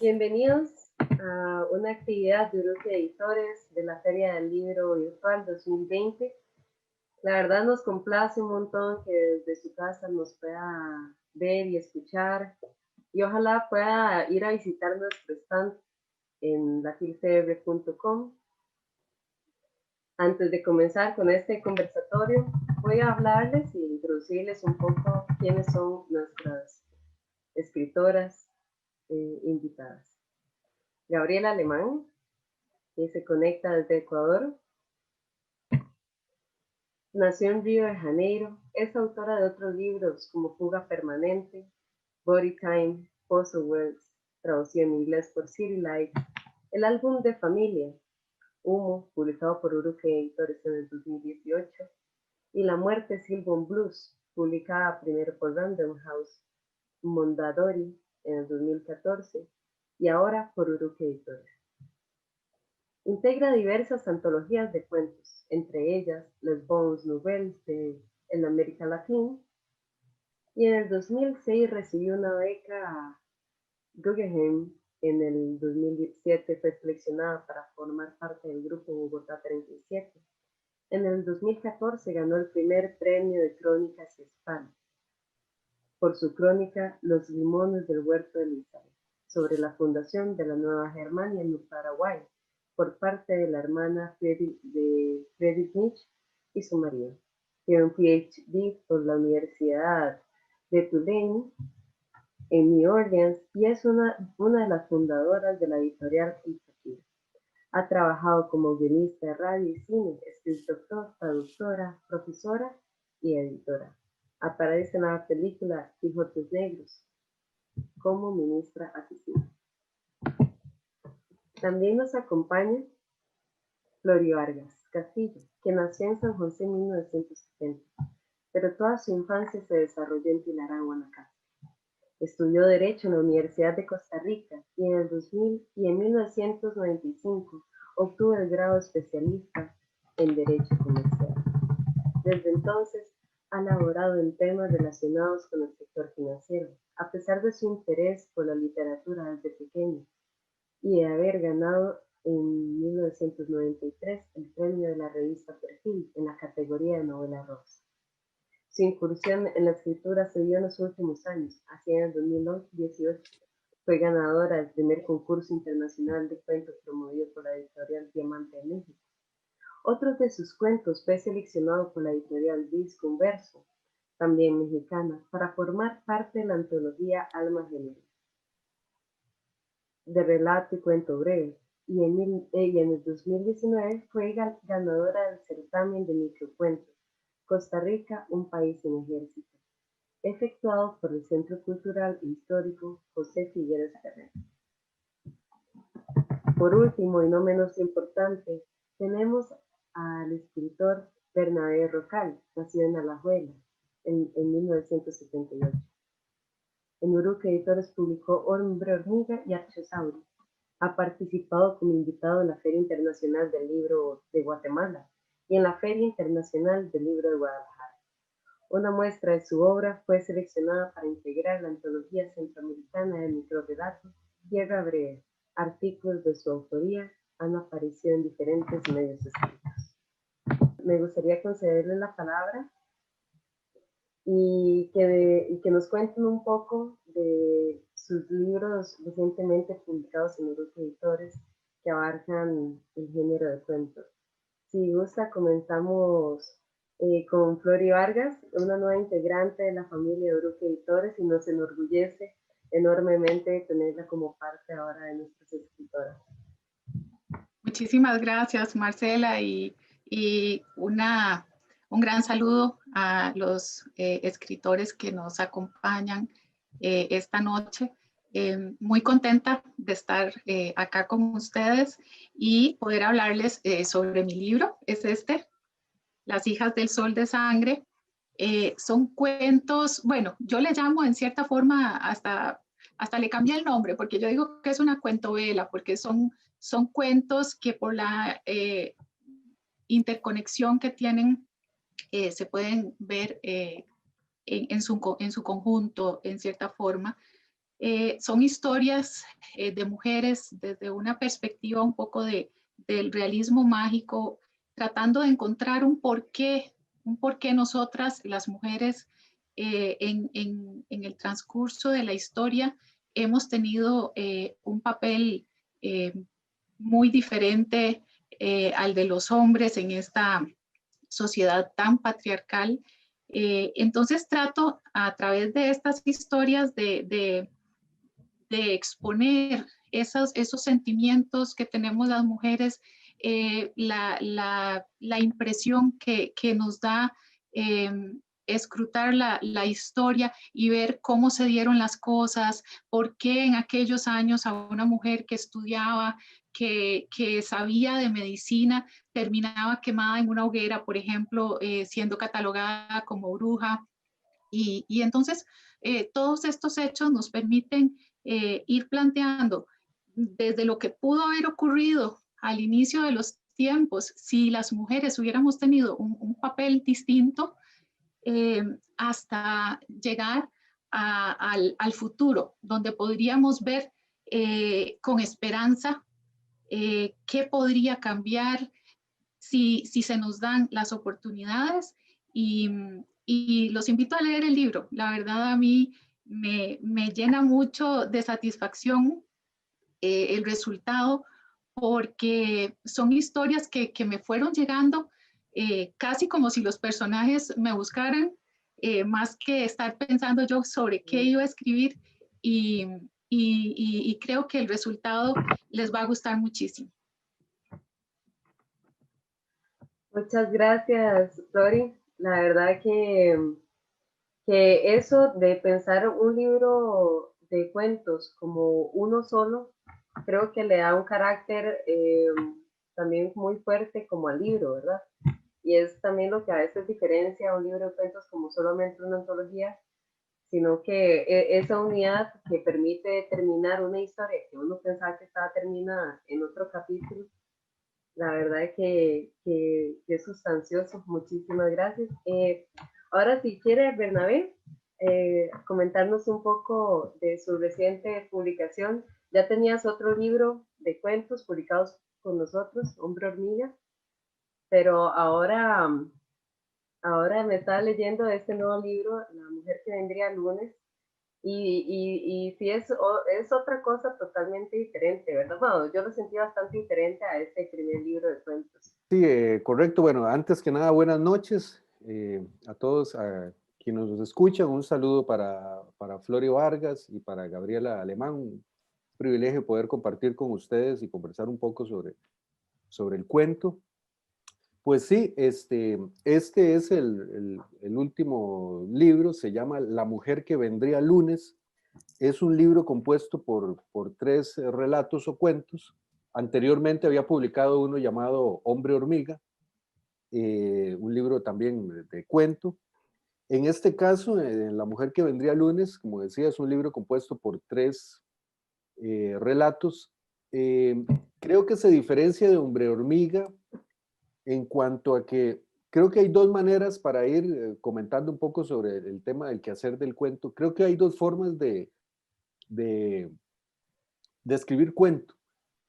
Bienvenidos a una actividad de Uruque Editores de la Feria del Libro Virtual 2020. La verdad nos complace un montón que desde su casa nos pueda ver y escuchar y ojalá pueda ir a visitar nuestro stand en lafilcr.com. Antes de comenzar con este conversatorio, voy a hablarles y introducirles un poco quiénes son nuestras escritoras invitadas. Gabriela Alemán, que se conecta desde Ecuador. Nació en Río de Janeiro, es autora de otros libros como Fuga Permanente, Body Time, Puzzle Words, traducido en inglés por City Light, el álbum de familia, Humo, publicado por Uruque Editores en el 2018, y La Muerte Silbon Blues, publicada primero por Random House, Mondadori en el 2014 y ahora por Uruque Editores. Integra diversas antologías de cuentos, entre ellas Les Bons Nouvelles de El América Latina, y en el 2006 recibió una beca Guggenheim. En el 2017 fue seleccionada para formar parte del grupo Bogotá 37. En el 2014 ganó el primer premio de crónicas hispano por su crónica Los limones del huerto de Elizabeth, sobre la fundación de la Nueva Germania en Paraguay, por parte de la hermana Friedrich Nietzsche y su marido. Tiene un PhD por la Universidad de Tulane en New Orleans y es una de las fundadoras de la editorial Inspectiva. Ha trabajado como guionista de radio y cine, escritora, traductora, profesora y editora. Aparece en la película Quijotes Negros como ministra asesina. También nos acompaña Flory Vargas Castillo, que nació en San José en 1970, pero toda su infancia se desarrolló en Tilará, Guanacaste. Estudió Derecho en la Universidad de Costa Rica y en el 2000 y en 1995 obtuvo el grado de especialista en Derecho Comercial. Desde entonces ha laborado en temas relacionados con el sector financiero, a pesar de su interés por la literatura desde pequeño y de haber ganado en 1993 el premio de la revista Perfil en la categoría de novela rosa. Su incursión en la escritura se dio en los últimos años. Hacia el 2018 fue ganadora del primer concurso internacional de cuentos promovido por la editorial Diamante de México. Otro de sus cuentos fue seleccionado por la editorial Disco Verso, también mexicana, para formar parte de la antología Alma Gemela, de relato y cuento breve, y en el 2019 fue ganadora del certamen de microcuentos Costa Rica, un país sin ejército, efectuado por el Centro Cultural e Histórico José Figueres Ferrer. Por último, y no menos importante, tenemos al escritor Bernabé Rocal, nacido en Alajuela en 1978. En Uruque Editores publicó Hombre Hormiga y Archosaurio. Ha participado como invitado en la Feria Internacional del Libro de Guatemala y en la Feria Internacional del Libro de Guadalajara. Una muestra de su obra fue seleccionada para integrar la antología centroamericana de microrelatos Tierra Breve. Artículos de su autoría han aparecido en diferentes medios escritos. Me gustaría concederle la palabra y que nos cuenten un poco de sus libros recientemente publicados en Uruque Editores que abarcan el género de cuentos. Si gusta, comenzamos con Flory Vargas, una nueva integrante de la familia de Uruque Editores, y nos enorgullece enormemente tenerla como parte ahora de nuestras escritoras. Muchísimas gracias, Marcela, y un gran saludo a los escritores que nos acompañan esta noche. Muy contenta de estar acá con ustedes y poder hablarles sobre mi libro. Es Las hijas del sol de sangre. Son cuentos, bueno, yo le llamo en cierta forma, hasta le cambié el nombre, porque yo digo que es una cuentovela, porque son cuentos que por la interconexión que tienen se pueden ver en su conjunto, en cierta forma. son historias de mujeres desde una perspectiva un poco del realismo mágico, tratando de encontrar un porqué nosotras, las mujeres, en el transcurso de la historia, hemos tenido un papel muy diferente al de los hombres en esta sociedad tan patriarcal. Entonces trato a través de estas historias de exponer esos sentimientos que tenemos las mujeres, la impresión que nos da escrutar la historia y ver cómo se dieron las cosas, por qué en aquellos años a una mujer que estudiaba, que sabía de medicina, terminaba quemada en una hoguera, por ejemplo, siendo catalogada como bruja. Y entonces todos estos hechos nos permiten ir planteando desde lo que pudo haber ocurrido al inicio de los tiempos, si las mujeres hubiéramos tenido un papel distinto, hasta llegar al futuro, donde podríamos ver con esperanza qué podría cambiar si se nos dan las oportunidades. Y los invito a leer el libro. La verdad, a mí me llena mucho de satisfacción el resultado, porque son historias que me fueron llegando casi como si los personajes me buscaran, más que estar pensando yo sobre qué iba a escribir, y, y creo que el resultado les va a gustar muchísimo. Muchas gracias, Flori. La verdad que eso de pensar un libro de cuentos como uno solo, creo que le da un carácter también muy fuerte como al libro, ¿verdad? Y es también lo que a veces diferencia a un libro de cuentos como solamente una antología, sino que esa unidad que permite terminar una historia que uno pensaba que estaba terminada en otro capítulo, la verdad que es sustancioso. Muchísimas gracias. Ahora, si quiere, Bernabé, comentarnos un poco de su reciente publicación. Ya tenías otro libro de cuentos publicados con nosotros, Hombre Hormiga, pero ahora me estaba leyendo este nuevo libro, La mujer que vendría el lunes, y sí es otra cosa totalmente diferente, ¿verdad? Bueno, yo lo sentí bastante diferente a este primer libro de cuentos. Sí, correcto. Bueno, antes que nada, buenas noches a todos, a quienes nos escuchan. Un saludo para Flori Vargas y para Gabriela Alemán. Un privilegio poder compartir con ustedes y conversar un poco sobre el cuento. Pues sí, este es el último libro, se llama La mujer que vendría lunes. Es un libro compuesto por 3 relatos o cuentos. Anteriormente había publicado uno llamado Hombre Hormiga, un libro también de cuento. En este caso, La mujer que vendría lunes, como decía, es un libro compuesto por 3 relatos. Creo que se diferencia de Hombre Hormiga en cuanto a que creo que hay 2 maneras para ir comentando un poco sobre el tema del quehacer del cuento. Creo que hay 2 formas de escribir cuento,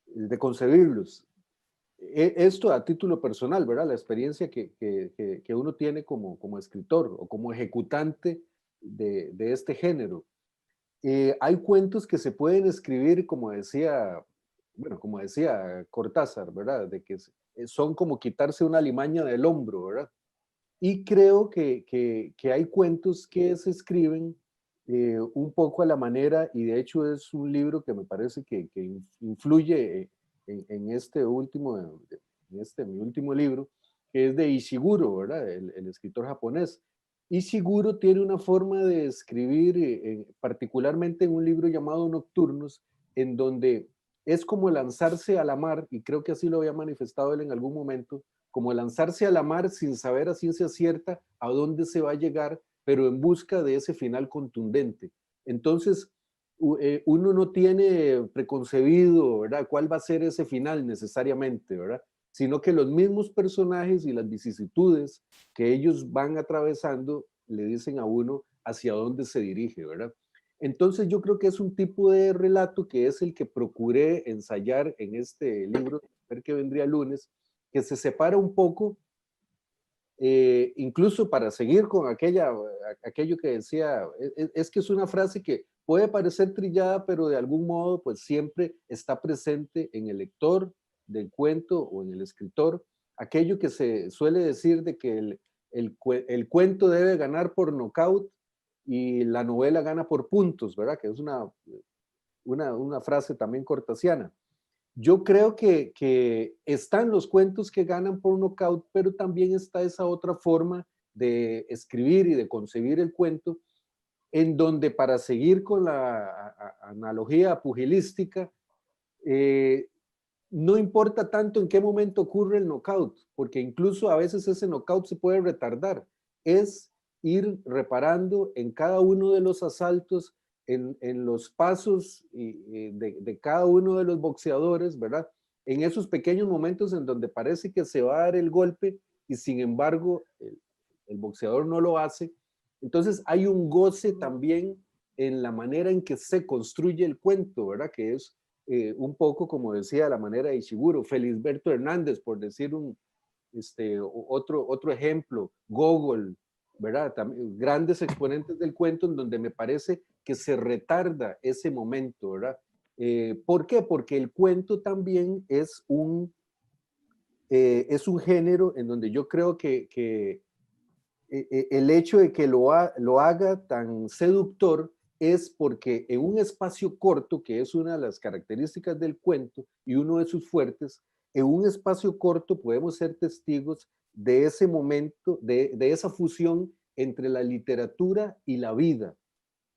de concebirlos. Esto a título personal, ¿verdad? La experiencia que uno tiene como escritor o como ejecutante de este género. Hay cuentos que se pueden escribir, como decía Cortázar, ¿verdad? De que son como quitarse una alimaña del hombro, ¿verdad? Y creo que hay cuentos que se escriben un poco a la manera, y de hecho es un libro que me parece que influye en este último, mi último libro, que es de Ishiguro, ¿verdad? El escritor japonés. Ishiguro tiene una forma de escribir, particularmente en un libro llamado Nocturnos, en donde es como lanzarse a la mar, y creo que así lo había manifestado él en algún momento, como lanzarse a la mar sin saber a ciencia cierta a dónde se va a llegar, pero en busca de ese final contundente. Entonces, uno no tiene preconcebido, ¿verdad?, cuál va a ser ese final necesariamente, ¿verdad?, sino que los mismos personajes y las vicisitudes que ellos van atravesando le dicen a uno hacia dónde se dirige, ¿verdad? Entonces yo creo que es un tipo de relato que es el que procuré ensayar en este libro, ver que vendría el lunes, que se separa un poco, incluso para seguir con aquello que decía, es que es una frase que puede parecer trillada, pero de algún modo pues siempre está presente en el lector del cuento o en el escritor, aquello que se suele decir de que el cuento debe ganar por nocaut y la novela gana por puntos, ¿verdad? Que es una frase también cortesiana. Yo creo que están los cuentos que ganan por nocaut, pero también está esa otra forma de escribir y de concebir el cuento, en donde, para seguir con la analogía pugilística, eh, no importa tanto en qué momento ocurre el knockout, porque incluso a veces ese knockout se puede retardar. Es ir reparando en cada uno de los asaltos, en los pasos de cada uno de los boxeadores, ¿verdad? En esos pequeños momentos en donde parece que se va a dar el golpe y sin embargo el boxeador no lo hace. Entonces hay un goce también en la manera en que se construye el cuento, ¿verdad? Que es un poco como decía la manera de Ishiguro, Felisberto Hernández, por decir otro ejemplo, Gogol, ¿verdad? También, grandes exponentes del cuento en donde me parece que se retarda ese momento, ¿verdad? ¿Por qué? Porque el cuento también es es un género en donde yo creo que el hecho de que lo haga tan seductor es porque en un espacio corto, que es una de las características del cuento y uno de sus fuertes, en un espacio corto podemos ser testigos de ese momento, de esa fusión entre la literatura y la vida,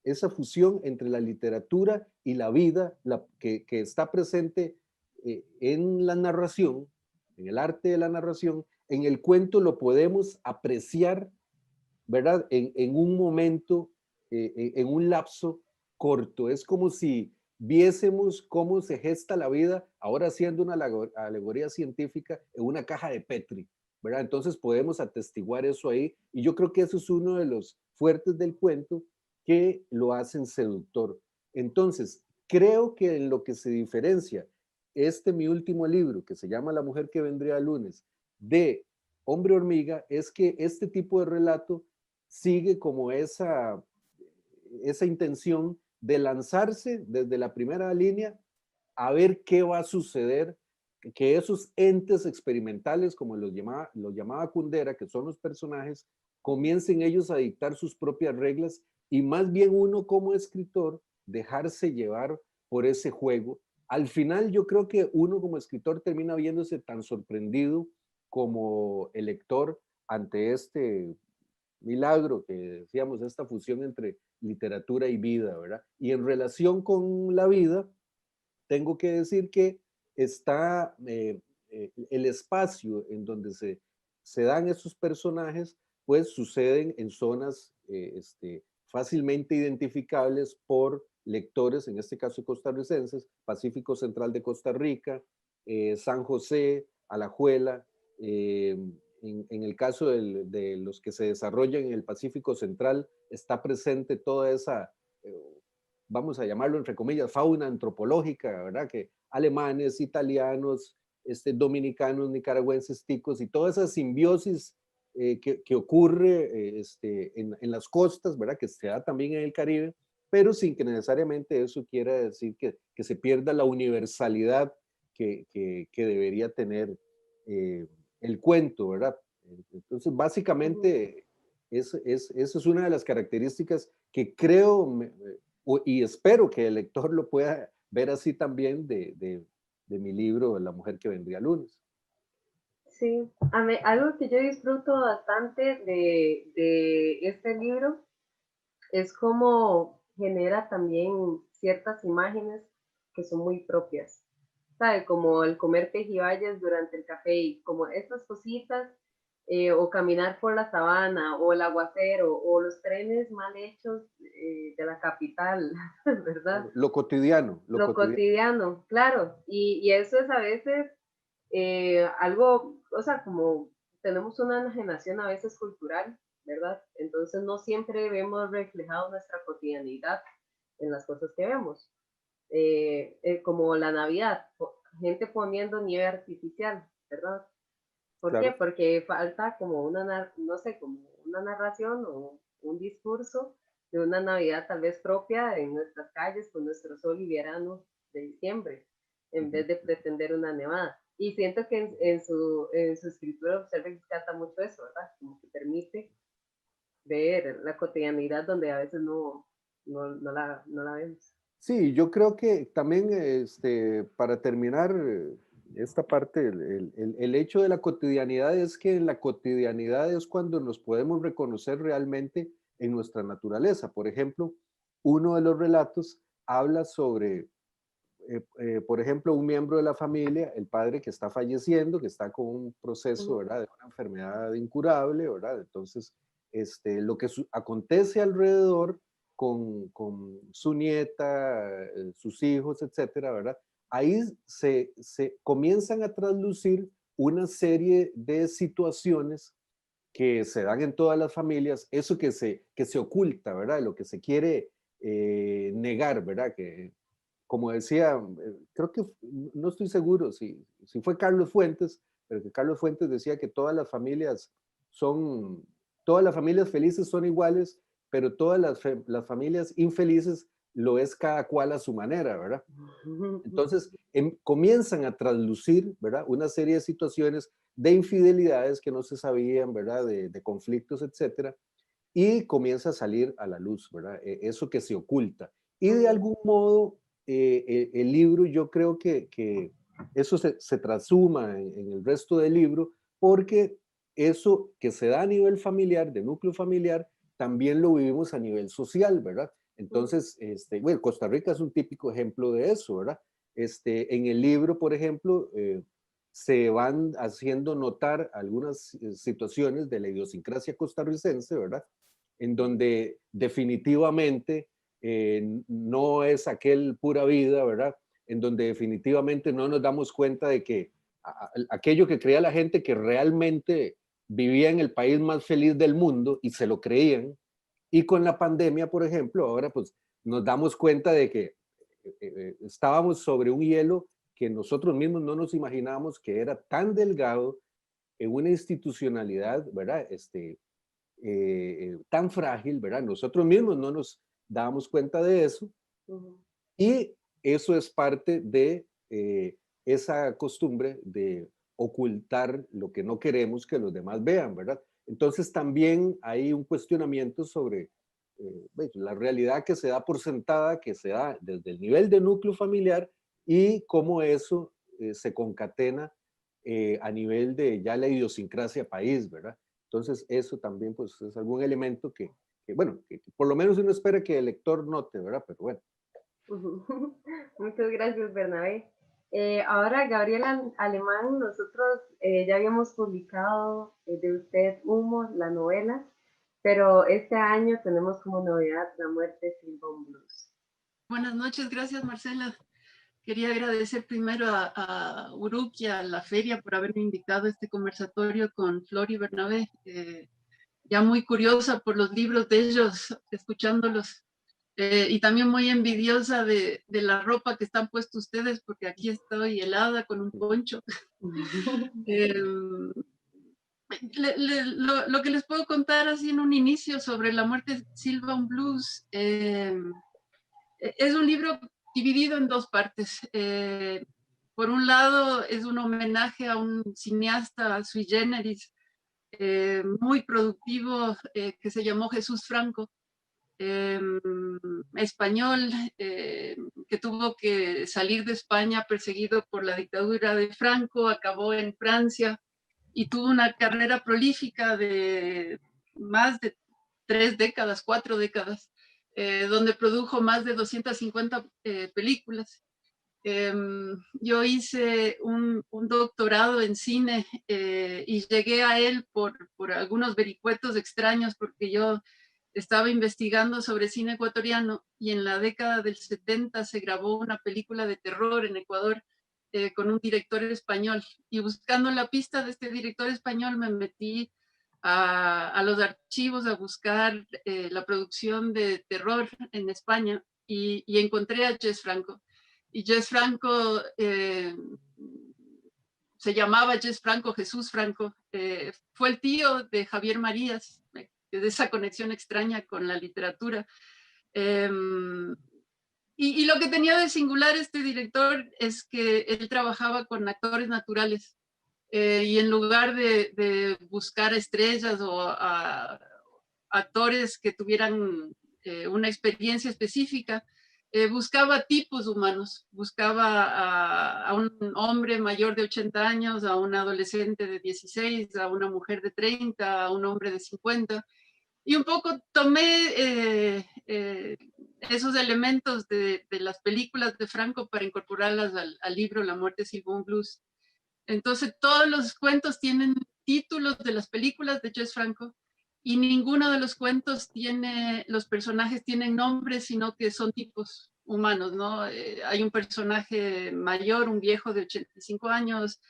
esa fusión entre la literatura y la vida que está presente en la narración, en el arte de la narración. En el cuento lo podemos apreciar, ¿verdad? En un momento, en un lapso corto. Es como si viésemos cómo se gesta la vida, ahora haciendo una alegoría científica, en una caja de Petri, ¿verdad? Entonces podemos atestiguar eso ahí, y yo creo que eso es uno de los fuertes del cuento que lo hacen seductor. Entonces, creo que en lo que se diferencia mi último libro, que se llama La mujer que vendría el lunes, de Hombre Hormiga, es que este tipo de relato sigue como esa intención de lanzarse desde la primera línea a ver qué va a suceder, que esos entes experimentales, como los llamaba Kundera, que son los personajes, comiencen ellos a dictar sus propias reglas y más bien uno como escritor dejarse llevar por ese juego. Al final yo creo que uno como escritor termina viéndose tan sorprendido como el lector ante este milagro que decíamos, esta fusión entre literatura y vida, ¿verdad? Y en relación con la vida, tengo que decir que está el espacio en donde se dan esos personajes, pues suceden en zonas fácilmente identificables por lectores, en este caso costarricenses, Pacífico Central de Costa Rica, San José, Alajuela, en el caso de los que se desarrollan en el Pacífico Central, está presente toda esa, vamos a llamarlo entre comillas, fauna antropológica, ¿verdad? Que alemanes, italianos, dominicanos, nicaragüenses, ticos y toda esa simbiosis que ocurre en las costas, ¿verdad? Que se da también en el Caribe, pero sin que necesariamente eso quiera decir que se pierda la universalidad que debería tener el cuento, ¿verdad? Entonces, básicamente, esa es una de las características que creo y espero que el lector lo pueda ver así también de mi libro La mujer que vendría el lunes. Sí, algo que yo disfruto bastante de este libro es cómo genera también ciertas imágenes que son muy propias, ¿sabe? Como el comer pejibayas durante el café y como estas cositas, o caminar por la sabana, o el aguacero, o los trenes mal hechos de la capital, ¿verdad? Lo cotidiano. Lo cotidiano, claro. Y eso es a veces algo, o sea, como tenemos una enajenación a veces cultural, ¿verdad? Entonces no siempre vemos reflejado nuestra cotidianidad en las cosas que vemos. Como la Navidad, gente poniendo nieve artificial, ¿verdad? ¿Por qué? Claro. Porque falta como no sé, como una narración o un discurso de una Navidad tal vez propia en nuestras calles con nuestro sol y verano de diciembre, en vez de pretender una nevada. Y siento que en su escritura usted rescata mucho eso, ¿verdad? Como que permite ver la cotidianidad donde a veces no la vemos. Sí, yo creo que también para terminar esta parte, el hecho de la cotidianidad es que en la cotidianidad es cuando nos podemos reconocer realmente en nuestra naturaleza. Por ejemplo, uno de los relatos habla sobre, por ejemplo, un miembro de la familia, el padre que está falleciendo, que está con un proceso, ¿verdad?, de una enfermedad incurable, ¿verdad? Entonces, lo que acontece alrededor con su nieta, sus hijos, etcétera, ¿verdad? Ahí se comienzan a traslucir una serie de situaciones que se dan en todas las familias, eso que se oculta, ¿verdad? Lo que se quiere negar, ¿verdad? Que, como decía, creo que, no estoy seguro si fue Carlos Fuentes, pero que Carlos Fuentes decía que son, todas las familias felices son iguales, pero todas las familias infelices lo es cada cual a su manera, ¿verdad? Entonces comienzan a traslucir, ¿verdad?, una serie de situaciones de infidelidades que no se sabían, ¿verdad?, de conflictos, etcétera, y comienza a salir a la luz, ¿verdad? Eso que se oculta. Y de algún modo, el libro, yo creo que eso se trasuma en el resto del libro, porque eso que se da a nivel familiar, de núcleo familiar, también lo vivimos a nivel social, ¿verdad? Entonces, bueno, Costa Rica es un típico ejemplo de eso, ¿verdad? En el libro, por ejemplo, se van haciendo notar algunas situaciones de la idiosincrasia costarricense, ¿verdad? En donde definitivamente no es aquel pura vida, ¿verdad? En donde definitivamente no nos damos cuenta de que aquello que creía la gente que realmente vivía en el país más feliz del mundo y se lo creían, y con la pandemia, por ejemplo, ahora pues nos damos cuenta de que estábamos sobre un hielo que nosotros mismos no nos imaginábamos que era tan delgado en una institucionalidad, ¿verdad? Tan frágil, ¿verdad? Nosotros mismos no nos dábamos cuenta de eso, y eso es parte de esa costumbre de ocultar lo que no queremos que los demás vean, ¿verdad? Entonces también hay un cuestionamiento sobre la realidad que se da por sentada, que se da desde el nivel de núcleo familiar, y cómo eso se concatena a nivel de ya la idiosincrasia país, ¿verdad? Entonces eso también pues es algún elemento bueno, que por lo menos uno espera que el lector note, ¿verdad? Pero bueno. Muchas gracias, Bernabé. Ahora, Gabriela Alemán, nosotros ya habíamos publicado de usted Humo, la novela, pero este año tenemos como novedad La muerte de Silvan Blues. Buenas noches, gracias Marcela. Quería agradecer primero a Uruk y a la feria por haberme invitado a este conversatorio con Flor y Bernabé. Ya muy curiosa por los libros de ellos, escuchándolos. Y también muy envidiosa de la ropa que están puestos ustedes, porque aquí estoy helada con un poncho. Lo que les puedo contar así en un inicio sobre La muerte de Silvan Blues, es un libro dividido en dos partes. Por un lado, es un homenaje a un cineasta sui generis, muy productivo, que se llamó Jesús Franco, español, que tuvo que salir de España perseguido por la dictadura de Franco, acabó en Francia y tuvo una carrera prolífica de más de 3 décadas, 4 décadas, donde produjo más de 250 películas. Yo hice un doctorado en cine y llegué a él por algunos vericuetos extraños, porque yo estaba investigando sobre cine ecuatoriano y en la década del 70 se grabó una película de terror en Ecuador con un director español, y buscando la pista de este director español me metí a los archivos a buscar la producción de terror en España, y encontré a Jess Franco. Y Jess Franco se llamaba Jess Franco, Jesús Franco. Fue el tío de Javier Marías, de esa conexión extraña con la literatura. Y lo que tenía de singular este director es que él trabajaba con actores naturales. Y en lugar de buscar estrellas o a actores que tuvieran una experiencia específica, buscaba tipos humanos, buscaba a un hombre mayor de 80 años, a un adolescente de 16, a una mujer de 30, a un hombre de 50. Y un poco tomé esos elementos de las películas de Franco para incorporarlas al libro La muerte silbó un blues. Entonces todos los cuentos tienen títulos de las películas de Jess Franco y ninguno de los cuentos tiene, los personajes tienen nombres, sino que son tipos humanos, ¿no? Hay un personaje mayor, un viejo de 85 años,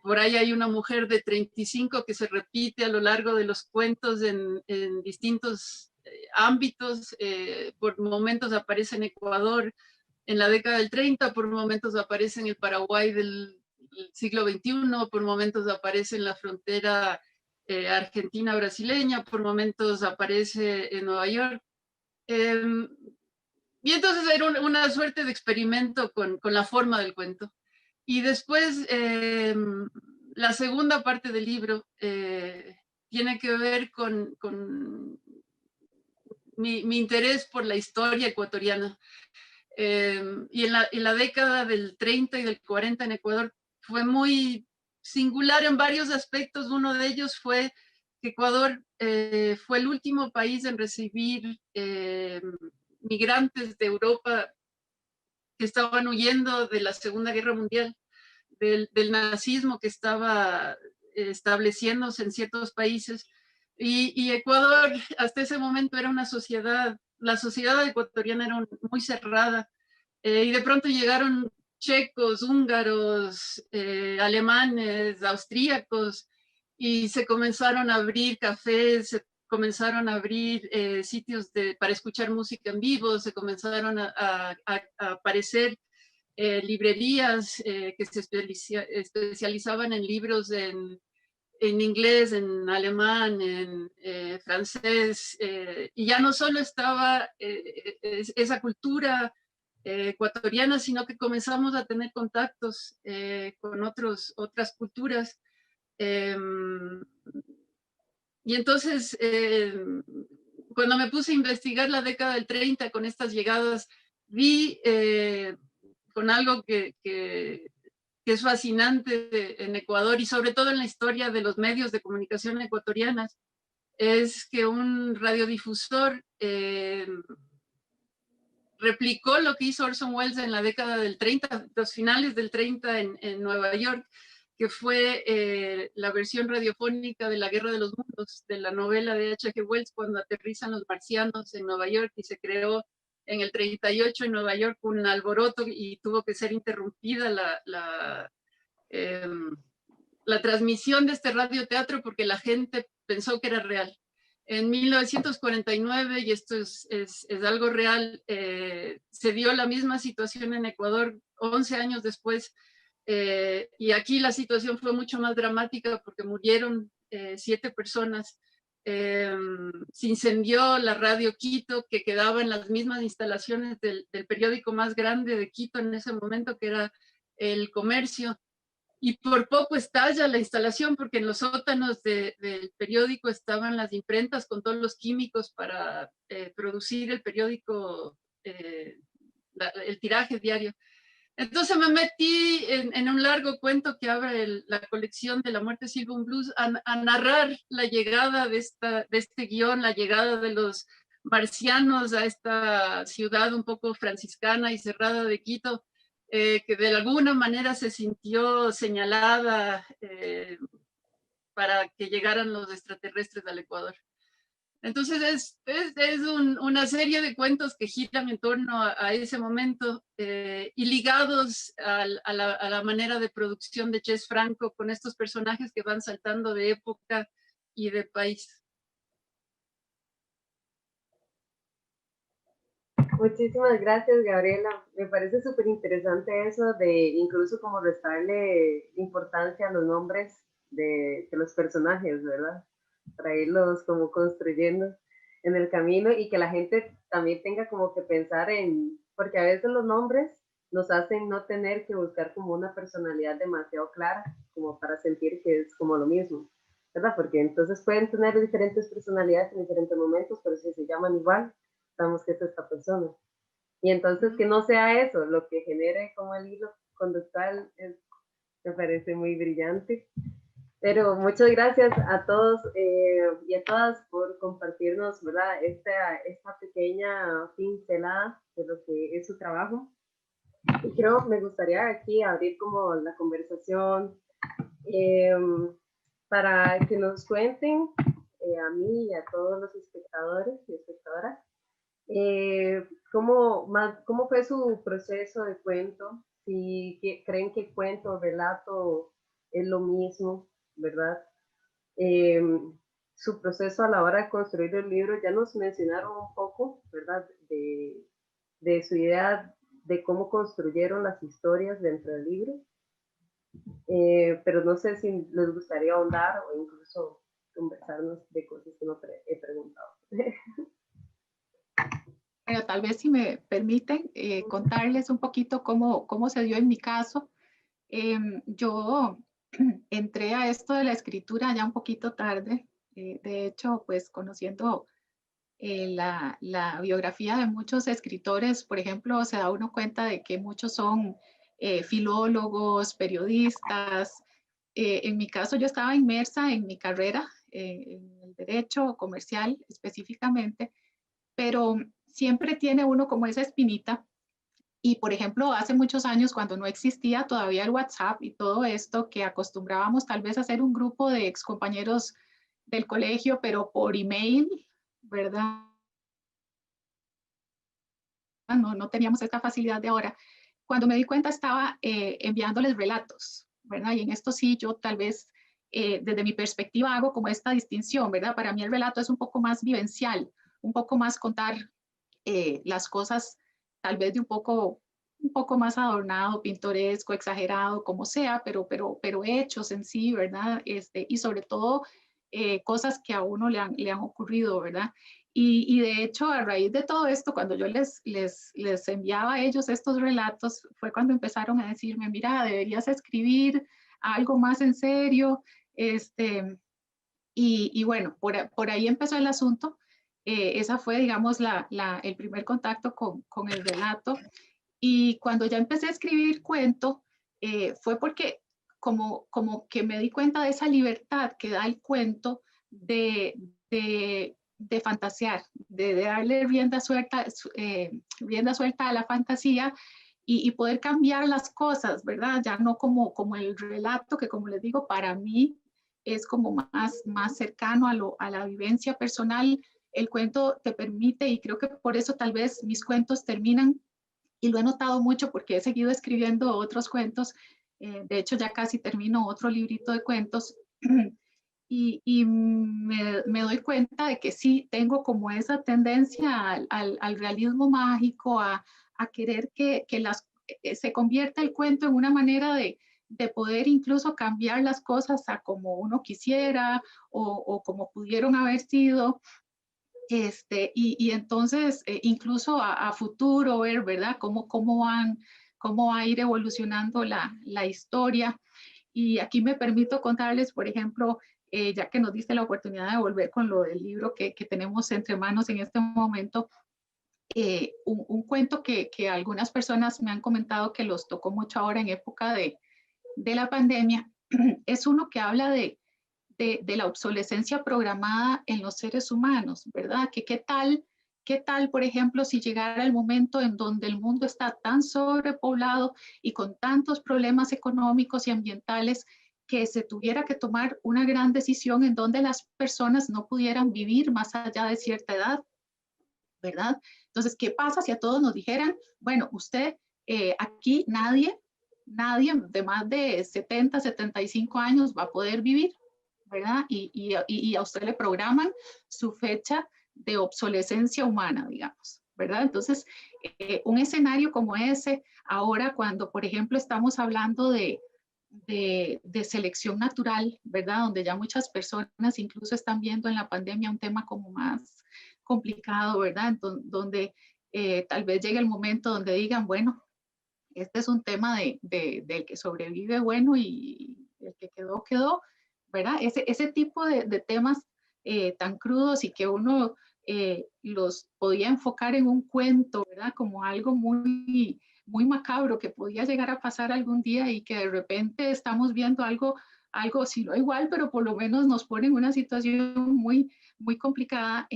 por ahí hay una mujer de 35 que se repite a lo largo de los cuentos en distintos ámbitos, por momentos aparece en Ecuador en la década del 30, por momentos aparece en el Paraguay del siglo XXI, por momentos aparece en la frontera argentina-brasileña, por momentos aparece en Nueva York. Y entonces era una suerte de experimento con la forma del cuento. Y después, la segunda parte del libro tiene que ver con mi interés por la historia ecuatoriana. Y en la década del 30 y del 40 en Ecuador fue muy singular en varios aspectos. Uno de ellos fue que Ecuador fue el último país en recibir migrantes de Europa que estaban huyendo de la Segunda Guerra Mundial, del nazismo que estaba estableciéndose en ciertos países. Y Ecuador hasta ese momento era una sociedad, la sociedad ecuatoriana era muy cerrada, y de pronto llegaron checos, húngaros, alemanes, austríacos, y se comenzaron a abrir cafés, se comenzaron a abrir sitios para escuchar música en vivo, se comenzaron a aparecer librerías que se especializaban en libros en inglés, en alemán, en francés, y ya no solo estaba esa cultura ecuatoriana, sino que comenzamos a tener contactos con otras culturas. Y entonces, cuando me puse a investigar la década del 30 con estas llegadas, vi con algo que es fascinante en Ecuador y sobre todo en la historia de los medios de comunicación ecuatorianas, es que un radiodifusor replicó lo que hizo Orson Welles en la década del 30, los finales del 30 en Nueva York, que fue la versión radiofónica de La Guerra de los Mundos, de la novela de H.G. Wells, cuando aterrizan los marcianos en Nueva York, y se creó en el 38 en Nueva York un alboroto y tuvo que ser interrumpida la transmisión de este radioteatro porque la gente pensó que era real. En 1949, y esto es algo real, se dio la misma situación en Ecuador 11 años después, y aquí la situación fue mucho más dramática porque murieron 7 personas. Se incendió la radio Quito, que quedaba en las mismas instalaciones del periódico más grande de Quito en ese momento, que era El Comercio. Y por poco estalla la instalación porque en los sótanos del periódico estaban las imprentas con todos los químicos para producir el periódico, el tiraje diario. Entonces me metí en un largo cuento que abre la colección de La muerte silbó un blues a narrar la llegada de este guión, la llegada de los marcianos a esta ciudad un poco franciscana y cerrada de Quito, que de alguna manera se sintió señalada para que llegaran los extraterrestres al Ecuador. Entonces es una serie de cuentos que giran en torno a ese momento y ligados a la manera de producción de Jess Franco con estos personajes que van saltando de época y de país. Muchísimas gracias, Gabriela. Me parece súper interesante eso de incluso como restarle importancia a los nombres de los personajes, ¿verdad? Para irlos como construyendo en el camino y que la gente también tenga como que pensar en, porque a veces los nombres nos hacen no tener que buscar como una personalidad demasiado clara como para sentir que es como lo mismo, ¿verdad? Porque entonces pueden tener diferentes personalidades en diferentes momentos, pero si se llaman igual, sabemos que es esta persona. Y entonces que no sea eso lo que genere como el hilo conductual, me parece muy brillante. Pero muchas gracias a todos y a todas por compartirnos, ¿verdad? Esta pequeña pincelada de lo que es su trabajo. Y creo me gustaría aquí abrir como la conversación para que nos cuenten a mí y a todos los espectadores y espectadoras ¿cómo fue su proceso de cuento? Si creen que cuento o relato es lo mismo, ¿verdad? Eh, su proceso a la hora de construir el libro, ya nos mencionaron un poco, ¿verdad? De su idea de cómo construyeron las historias dentro del libro, pero no sé si les gustaría ahondar o incluso conversarnos de cosas que no he preguntado. Pero tal vez si me permiten contarles un poquito cómo se dio en mi caso. Yo entré a esto de la escritura ya un poquito tarde. De hecho, pues conociendo la biografía de muchos escritores, por ejemplo, se da uno cuenta de que muchos son filólogos, periodistas. En mi caso, yo estaba inmersa en mi carrera, en el derecho comercial específicamente, pero siempre tiene uno como esa espinita. Y por ejemplo, hace muchos años, cuando no existía todavía el WhatsApp y todo esto, que acostumbrábamos tal vez a hacer un grupo de excompañeros del colegio, pero por email, ¿verdad? No teníamos esta facilidad de ahora. Cuando me di cuenta estaba enviándoles relatos, ¿verdad? Y en esto sí, yo tal vez desde mi perspectiva hago como esta distinción, ¿verdad? Para mí el relato es un poco más vivencial, un poco más contar las cosas tal vez de un poco más adornado, pintoresco, exagerado, como sea, pero hechos en sí, ¿verdad? Y sobre todo cosas que a uno le han ocurrido, ¿verdad? Y de hecho, a raíz de todo esto, cuando yo les enviaba a ellos estos relatos, fue cuando empezaron a decirme, mira, deberías escribir algo más en serio, y bueno, por ahí empezó el asunto. Esa fue, digamos, el primer contacto con el relato. Y cuando ya empecé a escribir cuento, fue porque como que me di cuenta de esa libertad que da el cuento de, de fantasear, de darle rienda suelta a la fantasía y poder cambiar las cosas, ¿verdad? Ya no como el relato, que como les digo, para mí es como más cercano a la vivencia personal. El cuento te permite, y creo que por eso tal vez mis cuentos terminan, y lo he notado mucho porque he seguido escribiendo otros cuentos. De hecho, ya casi termino otro librito de cuentos. Y me doy cuenta de que sí tengo como esa tendencia al realismo mágico, a querer que se convierta el cuento en una manera de poder incluso cambiar las cosas a como uno quisiera o como pudieron haber sido. Y entonces, incluso a futuro, ver, ¿verdad? Cómo va a ir evolucionando la historia. Y aquí me permito contarles, por ejemplo, ya que nos diste la oportunidad de volver con lo del libro que tenemos entre manos en este momento, un cuento que algunas personas me han comentado que los tocó mucho ahora en época de la pandemia, es uno que habla de la obsolescencia programada en los seres humanos, ¿verdad? ¿Qué tal, por ejemplo, si llegara el momento en donde el mundo está tan sobrepoblado y con tantos problemas económicos y ambientales que se tuviera que tomar una gran decisión en donde las personas no pudieran vivir más allá de cierta edad, ¿verdad? Entonces, ¿qué pasa si a todos nos dijeran, bueno, usted aquí nadie de más de 70, 75 años va a poder vivir, ¿verdad? Y a usted le programan su fecha de obsolescencia humana, digamos, ¿verdad? Entonces, un escenario como ese, ahora cuando, por ejemplo, estamos hablando de selección natural, ¿verdad? Donde ya muchas personas incluso están viendo en la pandemia un tema como más complicado, ¿verdad? Entonces, donde tal vez llegue el momento donde digan, bueno, este es un tema del que sobrevive, bueno, y el que quedó, quedó, ¿verdad? Ese tipo de temas tan crudos y que uno los podía enfocar en un cuento, ¿verdad? Como algo muy, muy macabro que podía llegar a pasar algún día y que de repente estamos viendo algo si no igual, pero por lo menos nos pone en una situación muy, muy complicada.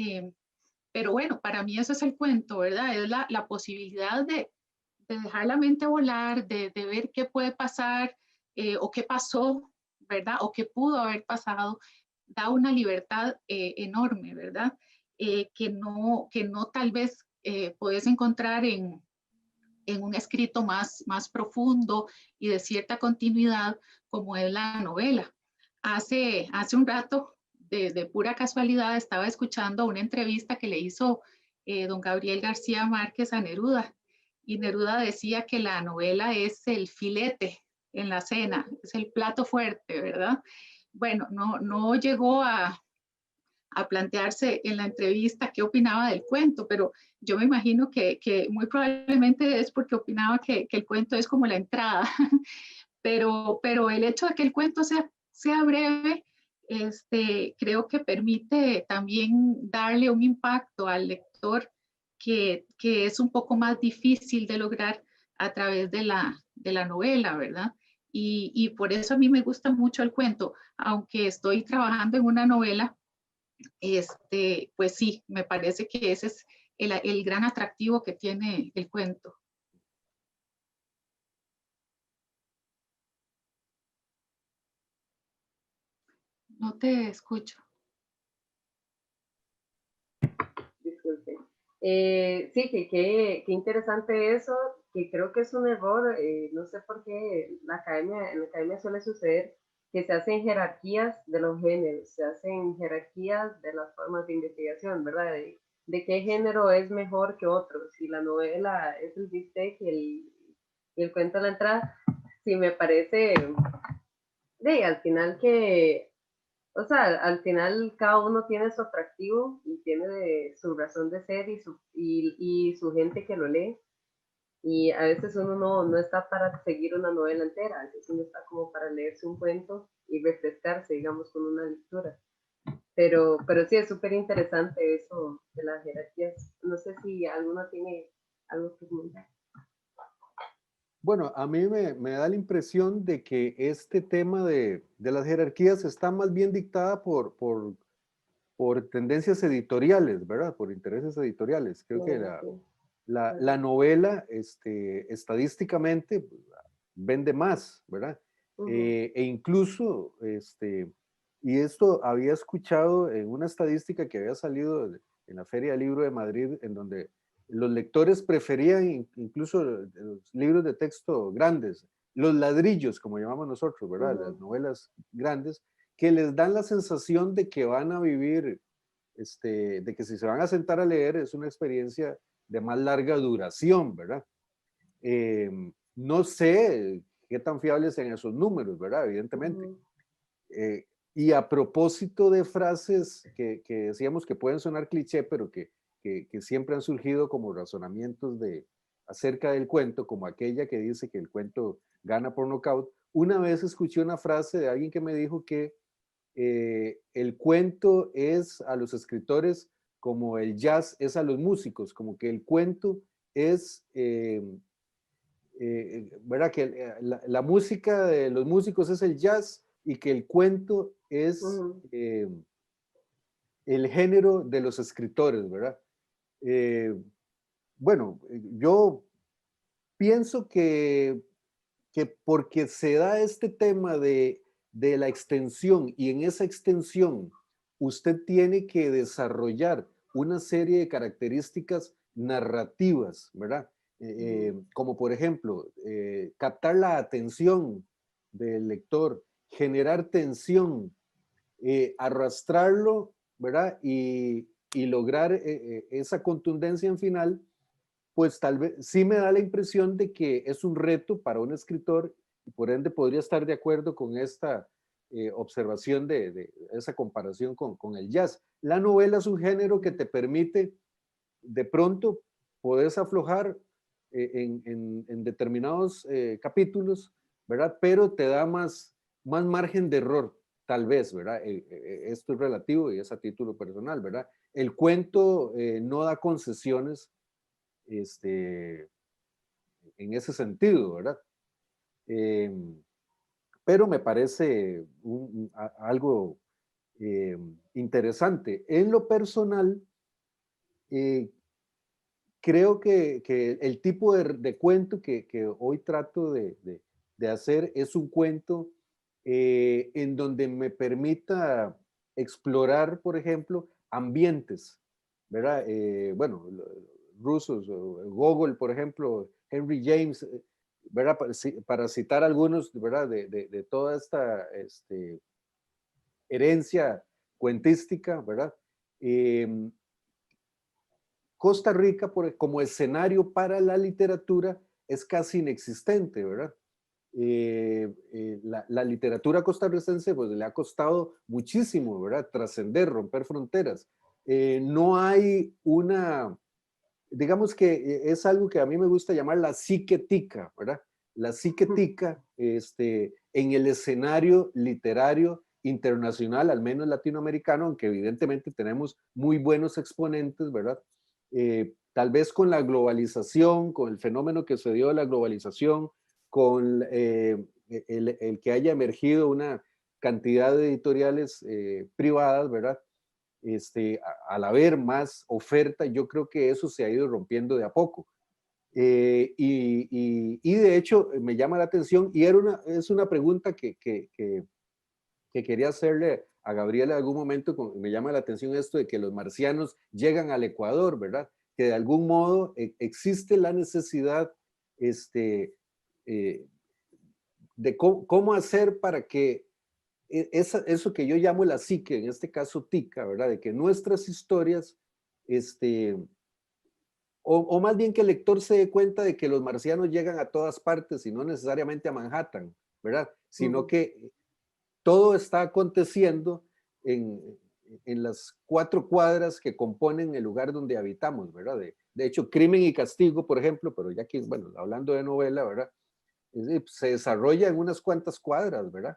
Pero bueno, para mí eso es el cuento, ¿verdad? Es la posibilidad de dejar la mente volar, de ver qué puede pasar o qué pasó, ¿verdad? O qué pudo haber pasado, da una libertad enorme, ¿verdad? Que no tal vez puedes encontrar en un escrito más profundo y de cierta continuidad como es la novela. Hace un rato, de pura casualidad, estaba escuchando una entrevista que le hizo don Gabriel García Márquez a Neruda, y Neruda decía que la novela es el filete en la cena, es el plato fuerte, ¿verdad? Bueno, no llegó plantearse en la entrevista qué opinaba del cuento, pero yo me imagino que muy probablemente es porque opinaba que el cuento es como la entrada, pero el hecho de que el cuento sea breve, creo que permite también darle un impacto al lector que es un poco más difícil de lograr a través de la novela, ¿verdad? Y por eso a mí me gusta mucho el cuento, aunque estoy trabajando en una novela, pues sí, me parece que ese es el gran atractivo que tiene el cuento. No te escucho. Disculpe. Sí, qué interesante eso, que creo que es un error, no sé por qué en la academia suele suceder que se hacen jerarquías de los géneros, se hacen jerarquías de las formas de investigación, ¿verdad? De qué género es mejor que otro, si la novela es el bistec y el cuento a la entrada, sí me parece, al final que o sea, al final cada uno tiene su atractivo y tiene su razón de ser y su gente que lo lee. Y a veces uno no está para seguir una novela entera, a veces uno está como para leerse un cuento y refrescarse, digamos, con una lectura. Pero sí, es súper interesante eso de las jerarquías. No sé si alguno tiene algo que comentar. Bueno, a mí me da la impresión de que este tema de las jerarquías está más bien dictada por tendencias editoriales, ¿verdad? Por intereses editoriales. Creo que la novela, estadísticamente, vende más, ¿verdad? E incluso, y esto había escuchado en una estadística que había salido en la Feria del Libro de Madrid, en donde los lectores preferían incluso los libros de texto grandes, los ladrillos, como llamamos nosotros, ¿verdad? Las novelas grandes, que les dan la sensación de que van a vivir, de que si se van a sentar a leer es una experiencia de más larga duración, ¿verdad? No sé qué tan fiables sean esos números, ¿verdad? Evidentemente. Y a propósito de frases que decíamos que pueden sonar cliché, pero que siempre han surgido como razonamientos acerca del cuento, como aquella que dice que el cuento gana por nocaut, una vez escuché una frase de alguien que me dijo que el cuento es a los escritores como el jazz es a los músicos, como que el cuento es, ¿verdad? Que la música de los músicos es el jazz y que el cuento es el género de los escritores, ¿verdad? Bueno, yo pienso que porque se da este tema de la extensión y en esa extensión usted tiene que desarrollar una serie de características narrativas, ¿verdad? Como por ejemplo, captar la atención del lector, generar tensión, arrastrarlo, ¿verdad? Y lograr esa contundencia en final, pues tal vez sí me da la impresión de que es un reto para un escritor y por ende podría estar de acuerdo con esta observación de esa comparación con el jazz. La novela es un género que te permite de pronto puedes aflojar en determinados capítulos, ¿verdad? Pero te da más margen de error, tal vez, ¿verdad? Esto es relativo y es a título personal, ¿verdad? El cuento no da concesiones en ese sentido, ¿verdad? Pero me parece algo interesante. En lo personal, eh, creo que el tipo de cuento que hoy trato de hacer es un cuento en donde me permita explorar, por ejemplo, ambientes, ¿verdad? Bueno, rusos, Gogol, por ejemplo, Henry James, ¿verdad? Para citar algunos, ¿verdad? De toda esta herencia cuentística, ¿verdad? Costa Rica como escenario para la literatura es casi inexistente, ¿verdad? La literatura costarricense pues le ha costado muchísimo, ¿verdad? Trascender, romper fronteras. No hay una, digamos que es algo que a mí me gusta llamar la psique tica, ¿verdad? La psique tica en el escenario literario internacional, al menos latinoamericano, aunque evidentemente tenemos muy buenos exponentes, ¿verdad? Tal vez con la globalización, con el fenómeno que se dio de la globalización, con el que haya emergido una cantidad de editoriales privadas, ¿verdad? Al haber más oferta, yo creo que eso se ha ido rompiendo de a poco. Y de hecho me llama la atención y es una pregunta que quería hacerle a Gabriela en algún momento, me llama la atención esto de que los marcianos llegan al Ecuador, ¿verdad? Que de algún modo existe la necesidad de cómo hacer para que eso que yo llamo la psique, en este caso tica, ¿verdad? De que nuestras historias, o más bien que el lector se dé cuenta de que los marcianos llegan a todas partes y no necesariamente a Manhattan, ¿verdad? Sino que todo está aconteciendo en las 4 cuadras que componen el lugar donde habitamos, ¿verdad? De hecho, Crimen y Castigo, por ejemplo, pero ya que, bueno, hablando de novela, ¿verdad? Se desarrolla en unas cuantas cuadras, ¿verdad?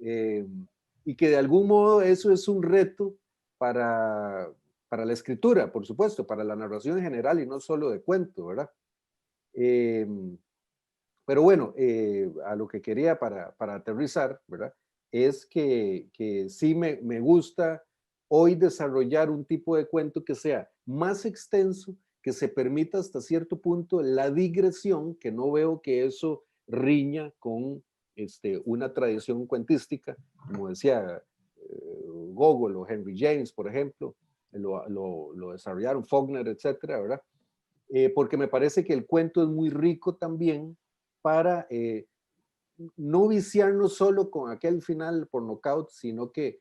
Y que de algún modo eso es un reto para la escritura, por supuesto, para la narración en general y no solo de cuento, ¿verdad? Pero bueno, a lo que quería para aterrizar, ¿verdad? Es que sí me gusta hoy desarrollar un tipo de cuento que sea más extenso, que se permita hasta cierto punto la digresión, que no veo que eso riña con una tradición cuentística, como decía Gogol o Henry James, por ejemplo, lo desarrollaron Faulkner, etcétera, ¿verdad? Porque me parece que el cuento es muy rico también para no viciarnos solo con aquel final por nocaut, sino que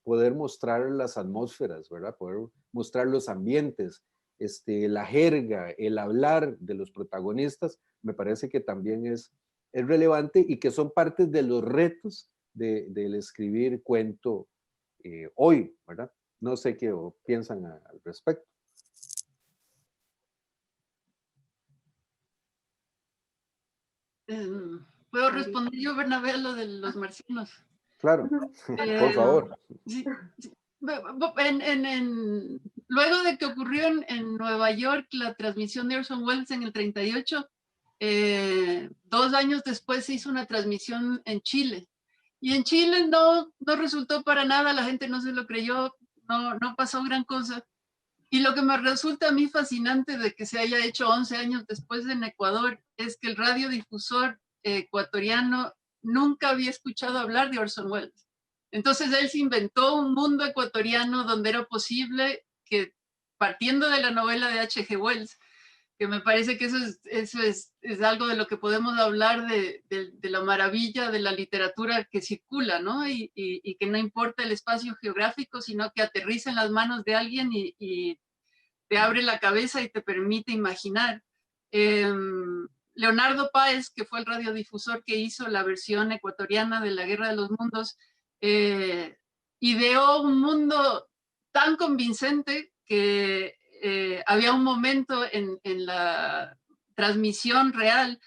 poder mostrar las atmósferas, ¿verdad? Poder mostrar los ambientes, la jerga, el hablar de los protagonistas, me parece que también es relevante y que son parte de los retos del escribir cuento hoy, ¿verdad? No sé qué piensan al respecto. ¿Puedo responder yo, Bernabé, a lo de los marcianos? Claro, por favor. Sí, sí. Luego de que ocurrió en Nueva York la transmisión de Orson Welles en el 38, 2 años después se hizo una transmisión en Chile. Y en Chile no resultó para nada, la gente no se lo creyó, no pasó gran cosa. Y lo que me resulta a mí fascinante de que se haya hecho 11 años después en Ecuador es que el radiodifusor ecuatoriano nunca había escuchado hablar de Orson Welles. Entonces él se inventó un mundo ecuatoriano donde era posible que, partiendo de la novela de H.G. Wells, que me parece que eso es algo de lo que podemos hablar de la maravilla de la literatura que circula, ¿no? Y que no importa el espacio geográfico, sino que aterriza en las manos de alguien y te abre la cabeza y te permite imaginar. Leonardo Páez, que fue el radiodifusor que hizo la versión ecuatoriana de La Guerra de los Mundos, ideó un mundo tan convincente que había un momento en la transmisión real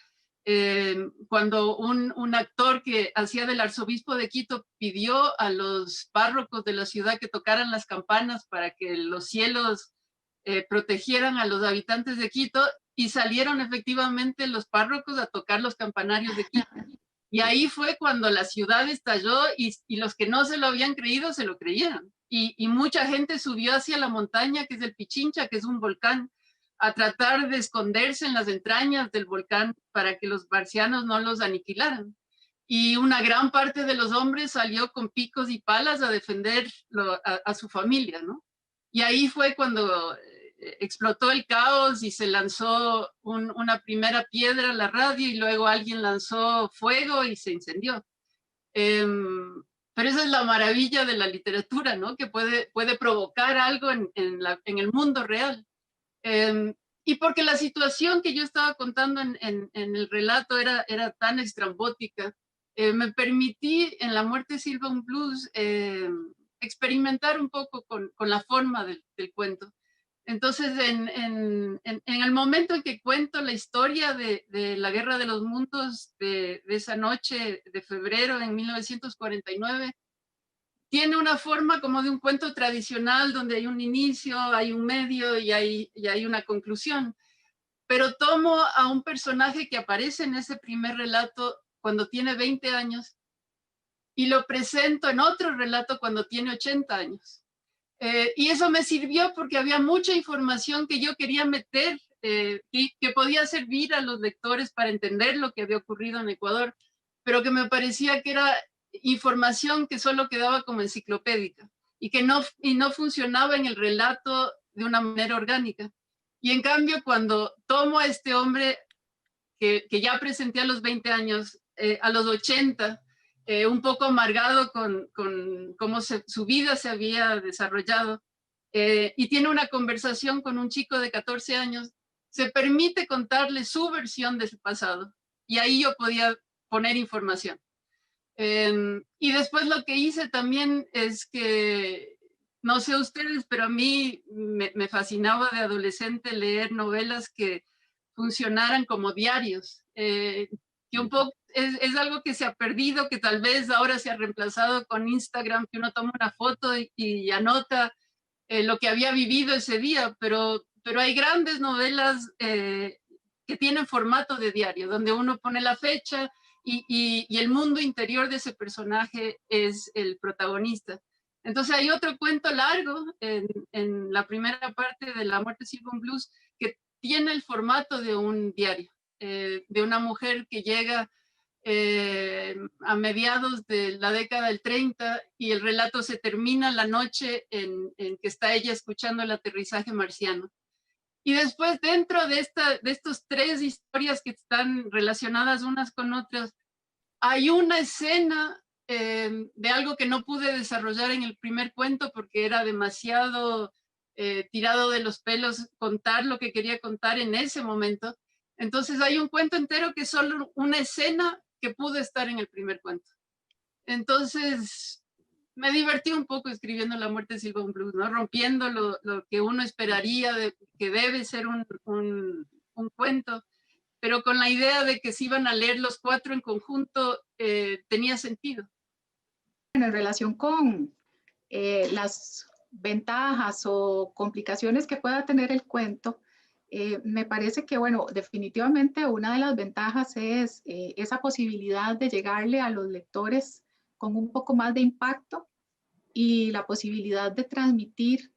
cuando un actor que hacía del arzobispo de Quito pidió a los párrocos de la ciudad que tocaran las campanas para que los cielos protegieran a los habitantes de Quito, y salieron efectivamente los párrocos a tocar los campanarios de Quito. Y ahí fue cuando la ciudad estalló y los que no se lo habían creído se lo creyeron. Y mucha gente subió hacia la montaña, que es el Pichincha, que es un volcán, a tratar de esconderse en las entrañas del volcán para que los marcianos no los aniquilaran. Y una gran parte de los hombres salió con picos y palas a defender a su familia, ¿no? Y ahí fue cuando explotó el caos y se lanzó una primera piedra a la radio y luego alguien lanzó fuego y se incendió. Pero esa es la maravilla de la literatura, ¿no? Que puede provocar algo en el mundo real. Y porque la situación que yo estaba contando en el relato era tan estrambótica, me permití en La muerte silba un blues experimentar un poco con la forma del cuento. Entonces, en el momento en que cuento la historia de la Guerra de los Mundos de esa noche de febrero en 1949, tiene una forma como de un cuento tradicional donde hay un inicio, hay un medio y hay una conclusión. Pero tomo a un personaje que aparece en ese primer relato cuando tiene 20 años y lo presento en otro relato cuando tiene 80 años. Y eso me sirvió porque había mucha información que yo quería meter y que podía servir a los lectores para entender lo que había ocurrido en Ecuador, pero que me parecía que era información que solo quedaba como enciclopédica y que no funcionaba en el relato de una manera orgánica. Y en cambio, cuando tomo a este hombre que ya presenté a los 20 años, a los 80, un poco amargado con cómo su vida se había desarrollado, y tiene una conversación con un chico de 14 años, se permite contarle su versión de su pasado. Y ahí yo podía poner información. Y después lo que hice también es que, no sé ustedes, pero a mí me fascinaba de adolescente leer novelas que funcionaran como diarios, que un poco es algo que se ha perdido, que tal vez ahora se ha reemplazado con Instagram, que uno toma una foto y anota lo que había vivido ese día, pero hay grandes novelas que tienen formato de diario, donde uno pone la fecha y el mundo interior de ese personaje es el protagonista. Entonces hay otro cuento largo en la primera parte de La muerte silba un blues que tiene el formato de un diario, de una mujer que llega a mediados de la década del 30 y el relato se termina la noche en que está ella escuchando el aterrizaje marciano. Y después dentro de estos tres historias que están relacionadas unas con otras, hay una escena de algo que no pude desarrollar en el primer cuento porque era demasiado tirado de los pelos contar lo que quería contar en ese momento. Entonces hay un cuento entero que es solo una escena que pudo estar en el primer cuento. Entonces me divertí un poco escribiendo La muerte silba un blues, ¿no? Rompiendo lo que uno esperaría que debe ser un cuento, pero con la idea de que se iban a leer los cuatro en conjunto tenía sentido. En relación con las ventajas o complicaciones que pueda tener el cuento, me parece que, bueno, definitivamente una de las ventajas es esa posibilidad de llegarle a los lectores con un poco más de impacto y la posibilidad de transmitir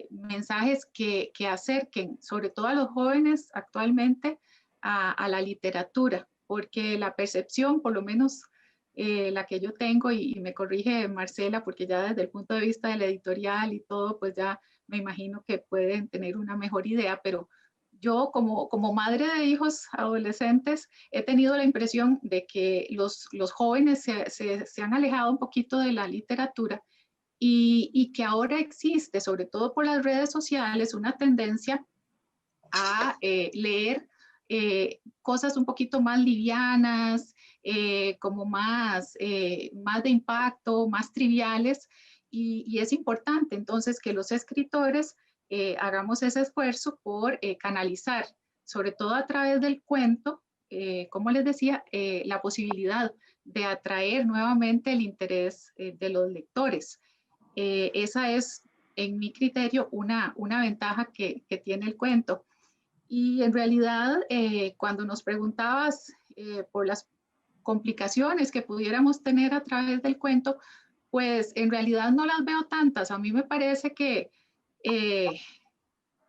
mensajes que acerquen, sobre todo a los jóvenes actualmente, a la literatura, porque la percepción, por lo menos la que yo tengo, y me corrige Marcela, porque ya desde el punto de vista de la editorial y todo, pues ya me imagino que pueden tener una mejor idea, pero yo como madre de hijos adolescentes he tenido la impresión de que los jóvenes se han alejado un poquito de la literatura y que ahora existe, sobre todo por las redes sociales, una tendencia a leer cosas un poquito más livianas, como más de impacto, más triviales, y es importante entonces que los escritores hagamos ese esfuerzo por canalizar, sobre todo a través del cuento, como les decía, la posibilidad de atraer nuevamente el interés de los lectores. Esa es, en mi criterio, una ventaja que tiene el cuento. Y en realidad, cuando nos preguntabas por las complicaciones que pudiéramos tener a través del cuento, pues en realidad no las veo tantas. A mí me parece que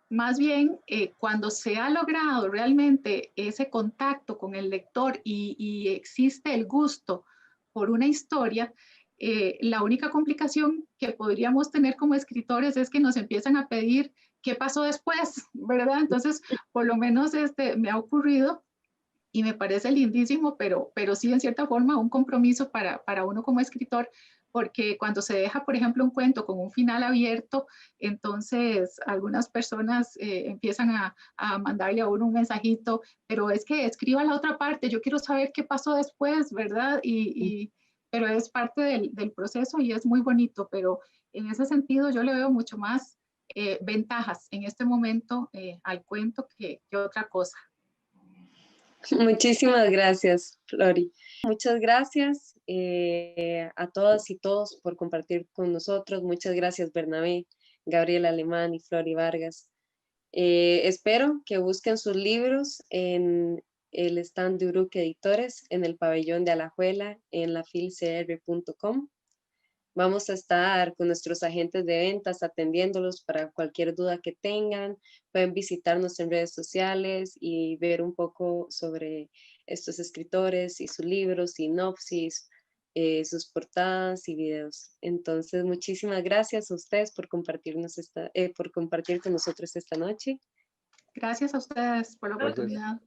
más bien cuando se ha logrado realmente ese contacto con el lector y existe el gusto por una historia, la única complicación que podríamos tener como escritores es que nos empiezan a pedir qué pasó después, ¿verdad? Entonces, por lo menos me ha ocurrido y me parece lindísimo, pero sí en cierta forma un compromiso para uno como escritor, porque cuando se deja, por ejemplo, un cuento con un final abierto, entonces algunas personas empiezan a mandarle a uno un mensajito, pero es que escriba la otra parte, yo quiero saber qué pasó después, ¿verdad? Pero es parte del proceso y es muy bonito, pero en ese sentido yo le veo mucho más ventajas en este momento al cuento que otra cosa. Muchísimas gracias, Flori. Muchas gracias a todas y todos por compartir con nosotros. Muchas gracias, Bernabé, Gabriela Alemán y Flori Vargas. Espero que busquen sus libros en el stand de Uruk Editores, en el pabellón de Alajuela, en lafilcr.com. Vamos a estar con nuestros agentes de ventas atendiéndolos para cualquier duda que tengan. Pueden visitarnos en redes sociales y ver un poco sobre estos escritores y sus libros, sinopsis, sus portadas y videos. Entonces, muchísimas gracias a ustedes por compartir con nosotros esta noche. Gracias a ustedes por la oportunidad.